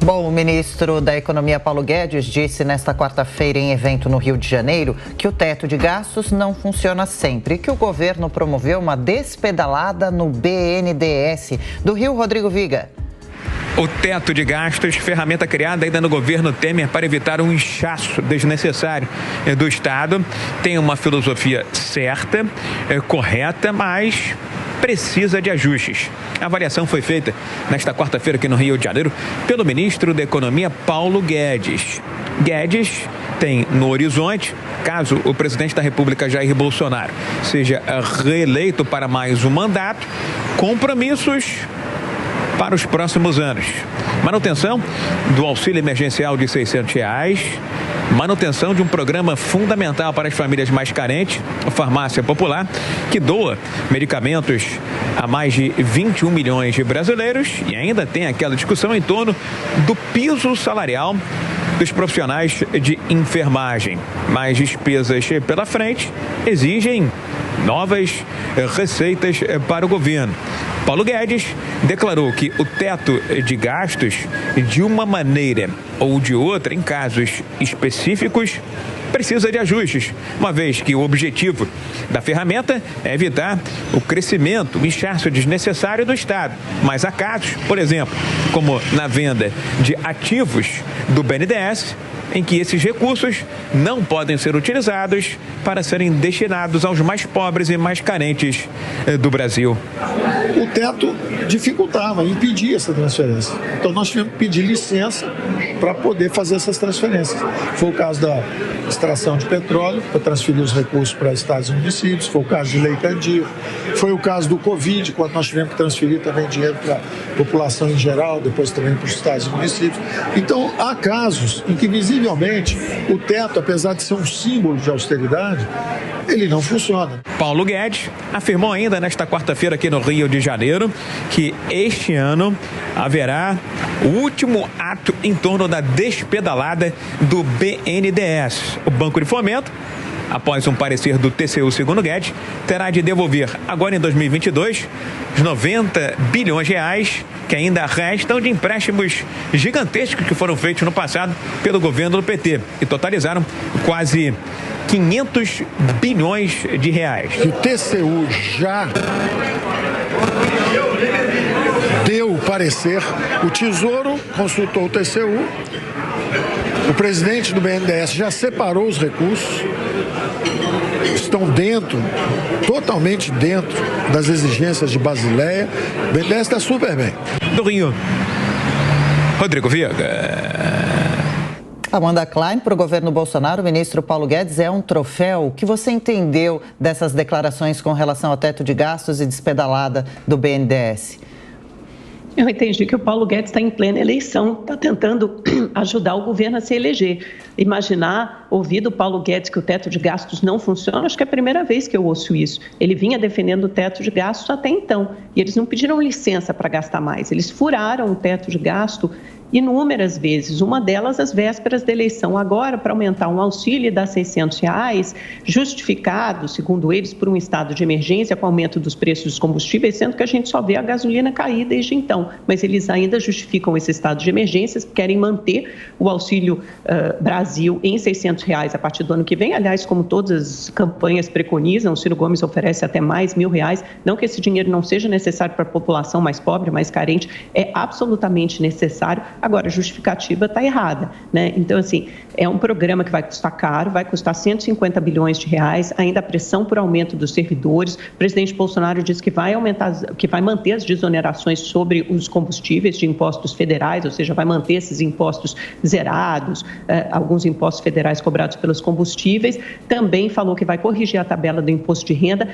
Bom, o ministro da Economia, Paulo Guedes, disse nesta quarta-feira em evento no Rio de Janeiro que o teto de gastos não funciona sempre e que o governo promoveu uma despedalada no BNDES. Do Rio, Rodrigo Viga. O teto de gastos, ferramenta criada ainda no governo Temer para evitar um inchaço desnecessário do Estado, tem uma filosofia certa, correta, mas precisa de ajustes. A avaliação foi feita nesta quarta-feira aqui no Rio de Janeiro pelo ministro da Economia, Paulo Guedes. Guedes tem no horizonte, caso o presidente da República, Jair Bolsonaro, seja reeleito para mais um mandato, compromissos para os próximos anos. Manutenção do auxílio emergencial de R$600, manutenção de um programa fundamental para as famílias mais carentes, a Farmácia Popular, que doa medicamentos a mais de 21 milhões de brasileiros, e ainda tem aquela discussão em torno do piso salarial dos profissionais de enfermagem. Mais despesas pela frente exigem novas receitas para o governo. Paulo Guedes declarou que o teto de gastos, de uma maneira ou de outra, em casos específicos, precisa de ajustes, uma vez que o objetivo da ferramenta é evitar o crescimento, o inchaço desnecessário do Estado. Mas há casos, por exemplo, como na venda de ativos do BNDES, em que esses recursos não podem ser utilizados para serem destinados aos mais pobres e mais carentes do Brasil. O teto dificultava, impedia essa transferência. Então nós tivemos que pedir licença para poder fazer essas transferências. Foi o caso da extração de petróleo, para transferir os recursos para estados e municípios, foi o caso de Lei Candir, foi o caso do Covid, quando nós tivemos que transferir também dinheiro para a população em geral, depois também para os estados e municípios. Então há casos em que visivelmente o teto, apesar de ser um símbolo de austeridade, ele não funciona. Paulo Guedes afirmou ainda nesta quarta-feira aqui no Rio de Janeiro que este ano haverá o último ato em torno da despedalada do BNDES. O Banco de Fomento, após um parecer do TCU, segundo Guedes, terá de devolver agora em 2022 os 90 bilhões de reais que ainda restam de empréstimos gigantescos que foram feitos no passado pelo governo do PT e totalizaram quase 500 bilhões de reais. O TCU já deu o parecer, o Tesouro consultou o TCU, o presidente do BNDES já separou os recursos, estão dentro, totalmente dentro das exigências de Basileia. O BNDES está super bem. Do Rio, Rodrigo Viga. Amanda Klein, para o governo Bolsonaro, o ministro Paulo Guedes é um troféu. O que você entendeu dessas declarações com relação ao teto de gastos e despedalada do BNDES? Eu entendi que o Paulo Guedes está em plena eleição, está tentando ajudar o governo a se eleger. Imaginar, ouvir do Paulo Guedes que o teto de gastos não funciona, acho que é a primeira vez que eu ouço isso. Ele vinha defendendo o teto de gastos até então, e eles não pediram licença para gastar mais, eles furaram o teto de gasto inúmeras vezes, uma delas às vésperas da eleição. Agora, para aumentar um auxílio e dar R$600, justificado, segundo eles, por um estado de emergência com aumento dos preços dos combustíveis, sendo que a gente só vê a gasolina cair desde então. Mas eles ainda justificam esse estado de emergência, querem manter o Auxílio Brasil em R$600 a partir do ano que vem. Aliás, como todas as campanhas preconizam, o Ciro Gomes oferece até mais R$1.000. Não que esse dinheiro não seja necessário para a população mais pobre, mais carente, é absolutamente necessário. Agora, a justificativa está errada, né? Então, assim, é um programa que vai custar caro, vai custar R$150 bilhões, ainda a pressão por aumento dos servidores. O presidente Bolsonaro disse que vai manter as desonerações sobre os combustíveis de impostos federais, ou seja, vai manter esses impostos zerados, alguns impostos federais cobrados pelos combustíveis. Também falou que vai corrigir a tabela do imposto de renda.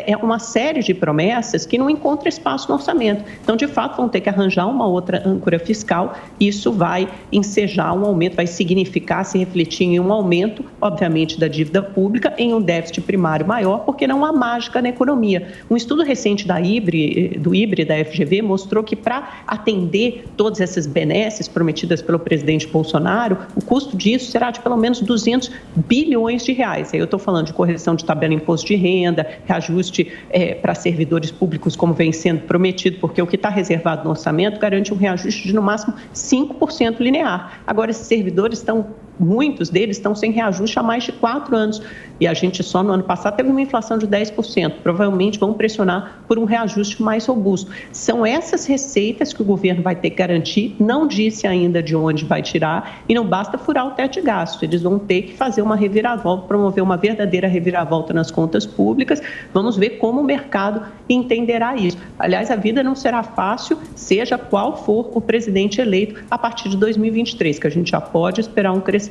É uma série de promessas que não encontra espaço no orçamento. Então, de fato, vão ter que arranjar uma outra âncora fiscal. Isso vai ensejar um aumento, vai significar, se refletir em um aumento, obviamente, da dívida pública, em um déficit primário maior, porque não há mágica na economia. Um estudo recente da IBRE, da FGV, mostrou que para atender todas essas benesses prometidas pelo presidente Bolsonaro, o custo disso será de pelo menos menos 200 bilhões de reais. Aí eu estou falando de correção de tabela imposto de renda, reajuste para servidores públicos, como vem sendo prometido, porque o que está reservado no orçamento garante um reajuste de, no máximo, 5% linear. Agora, esses servidores muitos deles estão sem reajuste há mais de 4 anos. E a gente só no ano passado teve uma inflação de 10%. Provavelmente vão pressionar por um reajuste mais robusto. São essas receitas que o governo vai ter que garantir. Não disse ainda de onde vai tirar. E não basta furar o teto de gasto. Eles vão ter que fazer uma reviravolta, promover uma verdadeira reviravolta nas contas públicas. Vamos ver como o mercado entenderá isso. Aliás, a vida não será fácil, seja qual for o presidente eleito a partir de 2023, que a gente já pode esperar um crescimento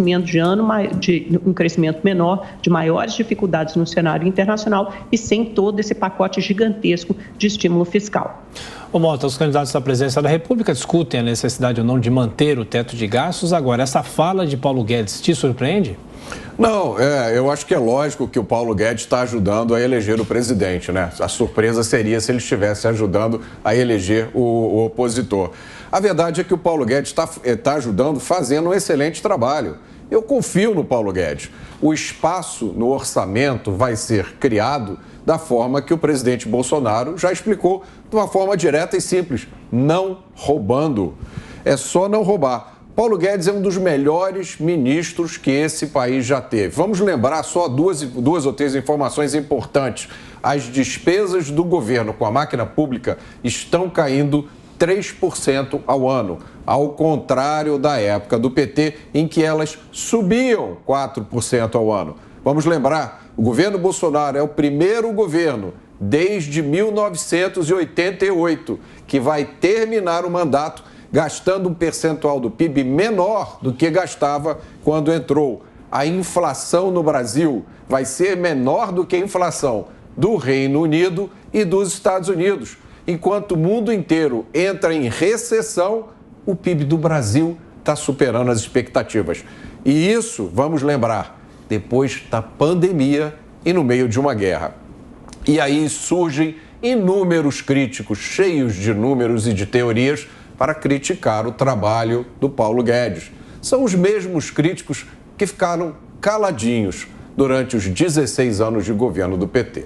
um crescimento menor, de maiores dificuldades no cenário internacional e sem todo esse pacote gigantesco de estímulo fiscal. Ô Mota, os candidatos à presidência da República discutem a necessidade ou não de manter o teto de gastos. Agora, essa fala de Paulo Guedes te surpreende? Não, eu acho que é lógico que o Paulo Guedes está ajudando a eleger o presidente, né? A surpresa seria se ele estivesse ajudando a eleger o opositor. A verdade é que o Paulo Guedes está ajudando, fazendo um excelente trabalho. Eu confio no Paulo Guedes. O espaço no orçamento vai ser criado da forma que o presidente Bolsonaro já explicou, de uma forma direta e simples, não roubando. É só não roubar. Paulo Guedes é um dos melhores ministros que esse país já teve. Vamos lembrar só duas ou três informações importantes. As despesas do governo com a máquina pública estão caindo 3% ao ano, ao contrário da época do PT, em que elas subiam 4% ao ano. Vamos lembrar, o governo Bolsonaro é o primeiro governo desde 1988 que vai terminar o mandato gastando um percentual do PIB menor do que gastava quando entrou. A inflação no Brasil vai ser menor do que a inflação do Reino Unido e dos Estados Unidos. Enquanto o mundo inteiro entra em recessão, o PIB do Brasil está superando as expectativas. E isso, vamos lembrar, depois da pandemia e no meio de uma guerra. E aí surgem inúmeros críticos, cheios de números e de teorias, para criticar o trabalho do Paulo Guedes. São os mesmos críticos que ficaram caladinhos durante os 16 anos de governo do PT.